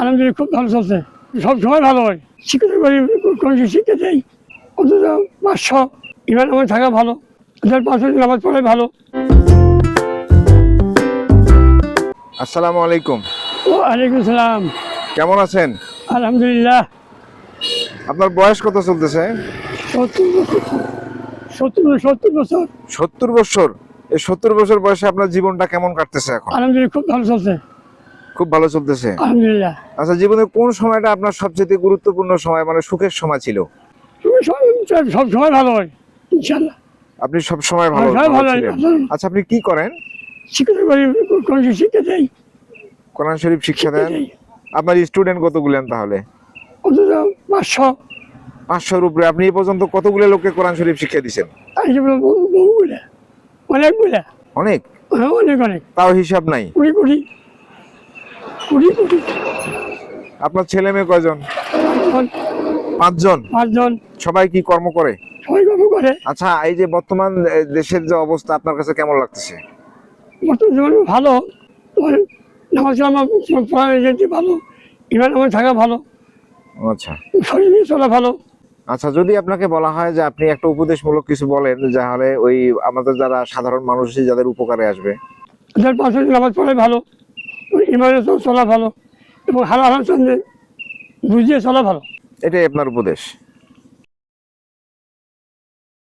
আলহামদুলিল্লাহ খুব ভালো চলছে, সব সময় ভালো হয়। শিক্ষিত করি, কোনো শিক্ষা দেয় অন্তত 500 ইমান আমার থাকা ভালো, 500 নামাজ পড়ে ভালো। আসসালামু আলাইকুম। ওয়ালাইকুম সালাম। কেমন আছেন? আলহামদুলিল্লাহ। আপনার বয়স কত চলতেছে? 70 বছর। 70 বছর। এই 70 বছর বয়সে আপনার জীবনটা কেমন কাটতেছে এখন? আলহামদুলিল্লাহ খুব ভালো চলছে, খুব ভালো চলতেছে। আলহামদুলিল্লাহ। আচ্ছা, জীবনের কোন সময়টা আপনার সবচেয়ে গুরুত্বপূর্ণ সময়, মানে সুখের সময় ছিল? সব সময় ভালো হয় ইনশাল্লাহ। আপনি সব সময় ভালো ভালো ছিলেন। আচ্ছা, আপনি কি করেন? শিক্ষিত করি, কোনো শিক্ষা দেয় কোরআন শরীফ শিক্ষা দেন। আপনার স্টুডেন্ট কতগুলেন তাহলে? অন্তত 500। 500-র উপরে। আপনি এই পর্যন্ত কতগুলো লোককে কোরআন শরীফ শিক্ষা দিচ্ছেন? বহুগুলা, অনেকগুলা, অনেক। অনেক অনেক, তাও হিসাব নাই। কোটি কোটি কোটি কোটি। আপনার ছেলে মেয়ে কয়জন? 5 জন। 5 জন। সবাই কি কর্ম করে? সবাই গল্প করে। আচ্ছা, এই যে বর্তমান দেশের যে অবস্থা আপনার কাছে কেমন লাগতেছে? বর্তমান জীবনে ভালো, নামাজ পড়া যেতে ভালো, ইমান আমার থাকা ভালো, আচ্ছা শরীর নিয়ে চলা ভালো। আচ্ছা, যদি আপনাকে বলা হয় যে আপনি একটা উপদেশমূলক কিছু বলেন, তাহলে ওই আমাদের যারা সাধারণ মানুষ যাদের উপকারে আসবে। 500 নামাজ পড়ে ভালো, ইমানের চলা ভালো এবং হালাল সন্দেহ বুঝিয়ে চলা ভালো। এটাই আপনার উপদেশ?